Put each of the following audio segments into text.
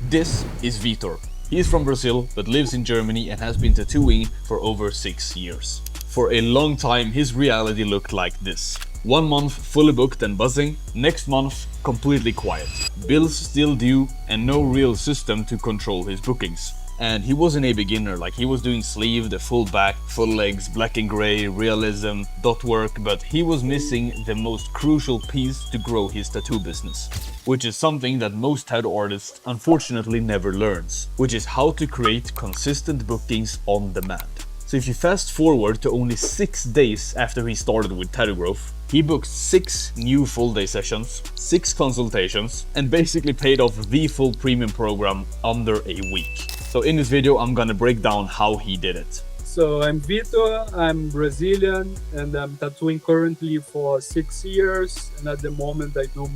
This is Vitor. He is from Brazil but lives in Germany and has been tattooing for over 6 years. For a long time his reality looked like this. 1 month fully booked and buzzing, next month completely quiet. Bills still due and no real system to control his bookings. And he wasn't a beginner, like he was doing sleeve, the full back, full legs, black and gray, realism, dot work, but he was missing the most crucial piece to grow his tattoo business. Which is something that most tattoo artists unfortunately never learns, which is how to create consistent bookings on demand. So if you fast forward to only 6 days after he started with Tattoo Growth, he booked 6 new full day sessions, 6 consultations, and basically paid off the full premium program under a week. So in this video, I'm gonna break down how he did it. So I'm Vitor, I'm Brazilian, and I'm tattooing currently for 6 years. And at the moment I do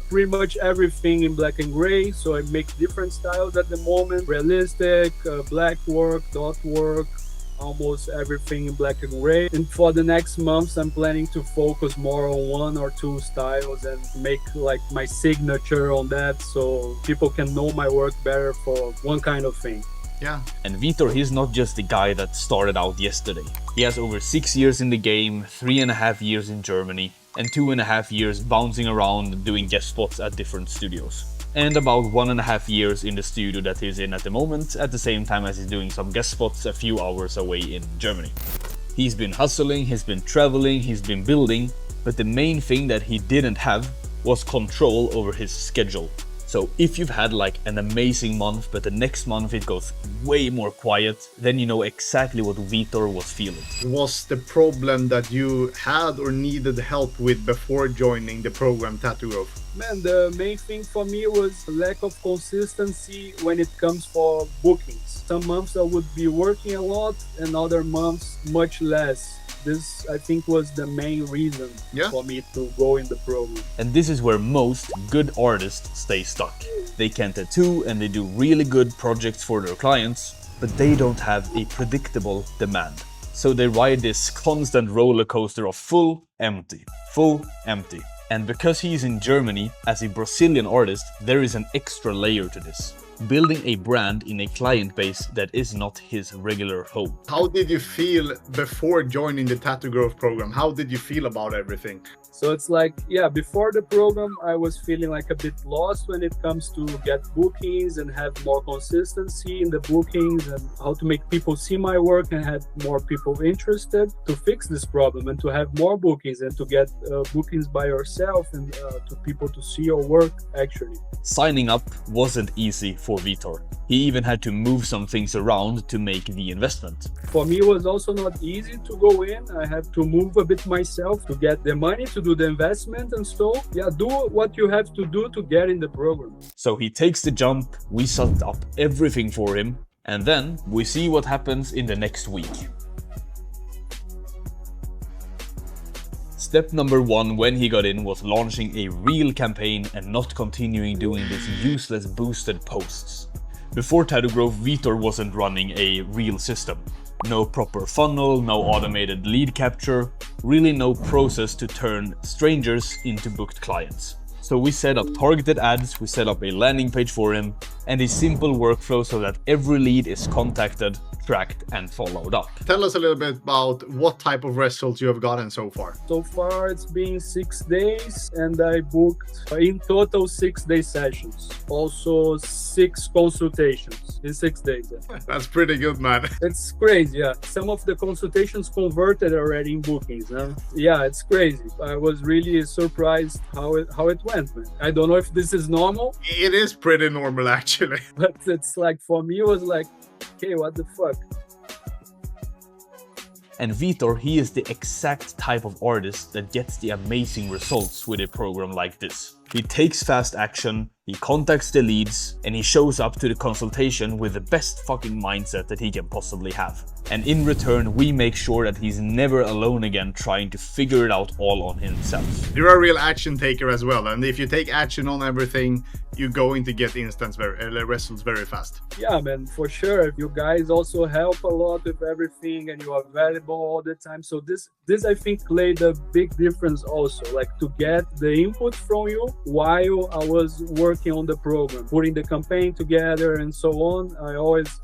pretty much everything in black and gray. So I make different styles at the moment, realistic, black work, dot work, almost everything in black and gray. And for the next months I'm planning to focus more on 1 or 2 styles and make like my signature on that, so people can know my work better for one kind of thing. Yeah. And Vitor, he's not just the guy that started out yesterday. He has over 6 years in the game, 3.5 years in Germany, and 2.5 years bouncing around doing guest spots at different studios. And about 1.5 years in the studio that he's in at the moment, at the same time as he's doing some guest spots a few hours away in Germany. He's been hustling, he's been traveling, he's been building, but the main thing that he didn't have was control over his schedule. So if you've had like an amazing month, but the next month it goes way more quiet, then you know exactly what Vitor was feeling. Was the problem that you had or needed help with before joining the program Tattoo Growth? Man, the main thing for me was lack of consistency when it comes for bookings. Some months I would be working a lot and other months much less. This, I think, was the main reason for me to go in the program. And this is where most good artists stay stuck. They can tattoo and they do really good projects for their clients, but they don't have a predictable demand. So they ride this constant roller coaster of full, empty, full, empty. And because he's in Germany as a Brazilian artist, there is an extra layer to this. Building a brand in a client base that is not his regular home. How did you feel before joining the Tattoo Growth program? How did you feel about everything? So it's like, yeah, before the program, I was feeling like a bit lost when it comes to get bookings and have more consistency in the bookings and how to make people see my work and have more people interested. To fix this problem and to have more bookings and to get bookings by yourself and to people to see your work actually. Signing up wasn't easy for Vitor. He even had to move some things around to make the investment. For me, it was also not easy to go in. I had to move a bit myself to get the money to do the investment and stuff. Yeah, do what you have to do to get in the program. So he takes the jump, we set up everything for him, and then we see what happens in the next week. Step number 1 when he got in was launching a real campaign and not continuing doing these useless boosted posts. Before Tattoo Growth, Vitor wasn't running a real system. No proper funnel, no automated lead capture, really no process to turn strangers into booked clients. So we set up targeted ads, we set up a landing page for him, and a simple workflow so that every lead is contacted, tracked, and followed up. Tell us a little bit about what type of results you have gotten so far. So far it's been 6 days and I booked in total 6 day sessions. Also 6 consultations in 6 days. That's pretty good, man. It's crazy, yeah. Some of the consultations converted already in bookings. Yeah, it's crazy. I was really surprised how it went, man. I don't know if this is normal. It is pretty normal actually. But it's like, for me, it was like, okay, what the fuck? And Vitor, he is the exact type of artist that gets the amazing results with a program like this. He takes fast action, he contacts the leads, and he shows up to the consultation with the best fucking mindset that he can possibly have. And in return, we make sure that he's never alone again trying to figure it out all on himself. You're a real action taker as well, and if you take action on everything, you're going to get results very fast. Yeah, man, for sure. You guys also help a lot with everything, and you are valuable all the time. So this I think played a big difference also, like to get the input from you while I was working on the program, putting the campaign together and so on.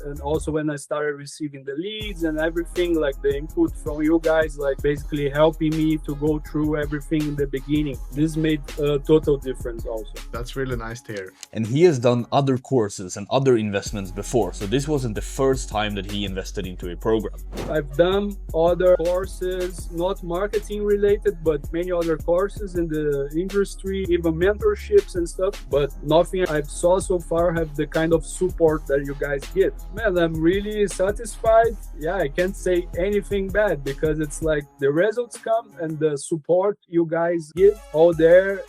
And also when I started receiving the leads and everything, like the input from you guys, like basically helping me to go through everything in the beginning. This made a total difference also. That's really nice to hear. And he has done other courses and other investments before, so this wasn't the first time that he invested into a program. I've done other courses, not marketing related, but many other courses in the industry, even mentorships and stuff, but nothing I've saw so far have the kind of support that you guys give. Man, I'm really satisfied. Yeah, I can't say anything bad because it's like the results come and the support you guys give all there.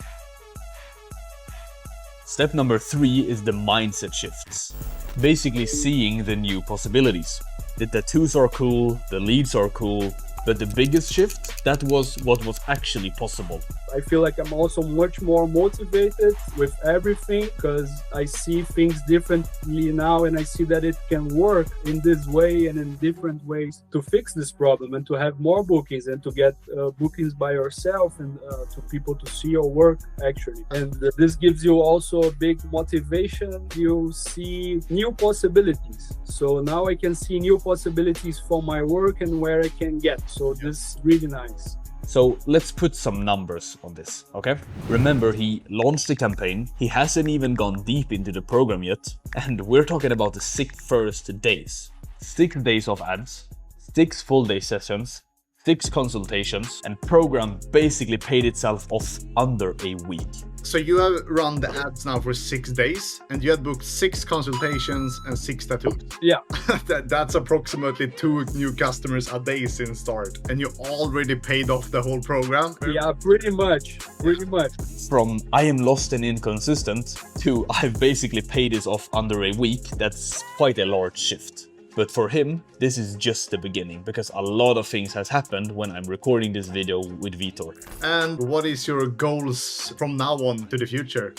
Step number 3 is the mindset shifts. Basically seeing the new possibilities. The tattoos are cool, the leads are cool, but the biggest shift, that was what was actually possible. I feel like I'm also much more motivated with everything because I see things differently now, and I see that it can work in this way and in different ways to fix this problem and to have more bookings and to get bookings by yourself and to people to see your work actually. And this gives you also a big motivation. You see new possibilities. So now I can see new possibilities for my work and where I can get. So this is really nice. So let's put some numbers on this, okay? Remember, he launched the campaign, he hasn't even gone deep into the program yet, and we're talking about the 6 first days. 6 days of ads, 6 full day sessions, 6 consultations, and program basically paid itself off under a week. So you have run the ads now for 6 days, and you had booked 6 consultations and 6 tattoos. Yeah. That's approximately 2 new customers a day since start, and you already paid off the whole program. Yeah, pretty much. From I am lost and inconsistent to I've basically paid this off under a week, that's quite a large shift. But for him, this is just the beginning, because a lot of things has happened when I'm recording this video with Vitor. And what is your goals from now on to the future?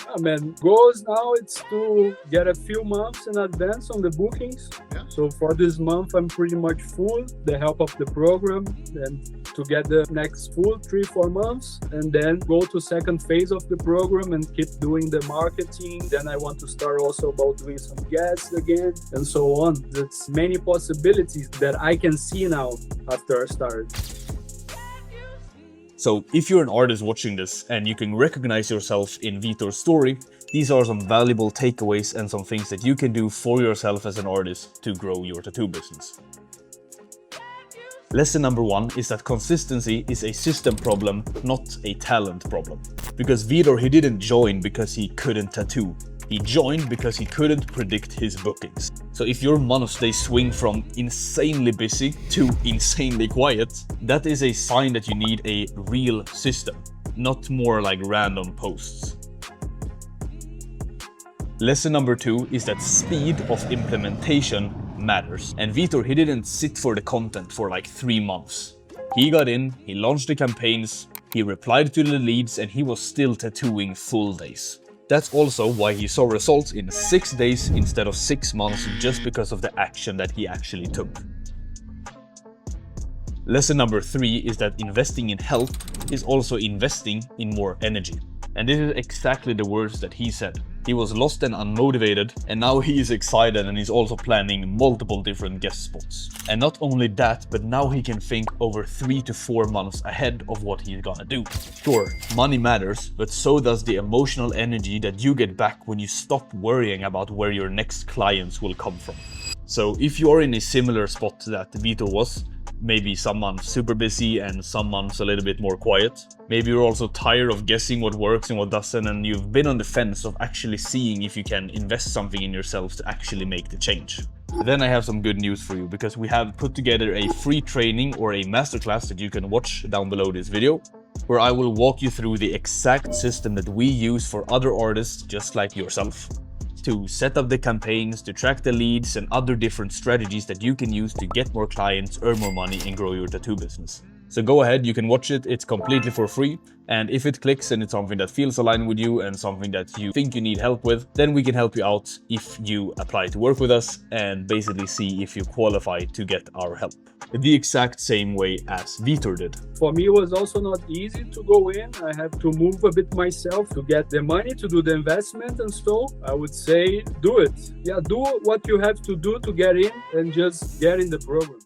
Goals now, it's to get a few months in advance on the bookings. Yeah. So for this month, I'm pretty much full, the help of the program, and to get the next full 3-4 months, and then go to second phase of the program and keep doing the marketing. Then I want to start also about doing some guests again, and so on. That's many possibilities that I can see now after I started. So if you're an artist watching this and you can recognize yourself in Vitor's story, these are some valuable takeaways and some things that you can do for yourself as an artist to grow your tattoo business. Lesson number 1 is that consistency is a system problem, not a talent problem. Because Vitor, he didn't join because he couldn't tattoo. He joined because he couldn't predict his bookings. So if your months they swing from insanely busy to insanely quiet, that is a sign that you need a real system, not more like random posts. Lesson number 2 is that speed of implementation matters. And Vitor, he didn't sit for the content for like 3 months. He got in, he launched the campaigns, he replied to the leads, and he was still tattooing full days. That's also why he saw results in 6 days instead of 6 months, just because of the action that he actually took. Lesson number 3 is that investing in health is also investing in more energy. And this is exactly the words that he said. He was lost and unmotivated, and now he is excited and he's also planning multiple different guest spots. And not only that, but now he can think over 3 to 4 months ahead of what he's gonna do. Sure, money matters, but so does the emotional energy that you get back when you stop worrying about where your next clients will come from. So if you are in a similar spot that Vitor was, maybe some months super busy and some months a little bit more quiet. Maybe you're also tired of guessing what works and what doesn't, and you've been on the fence of actually seeing if you can invest something in yourself to actually make the change. Then I have some good news for you, because we have put together a free training or a masterclass that you can watch down below this video, where I will walk you through the exact system that we use for other artists just like yourself. to set up the campaigns, to track the leads, and other different strategies that you can use to get more clients, earn more money, and grow your tattoo business. So go ahead, you can watch it, it's completely for free. And if it clicks and it's something that feels aligned with you and something that you think you need help with, then we can help you out if you apply to work with us and basically see if you qualify to get our help. The exact same way as Vitor did. For me, it was also not easy to go in. I had to move a bit myself to get the money to do the investment and so I would say do it. Yeah, do what you have to do to get in and just get in the program.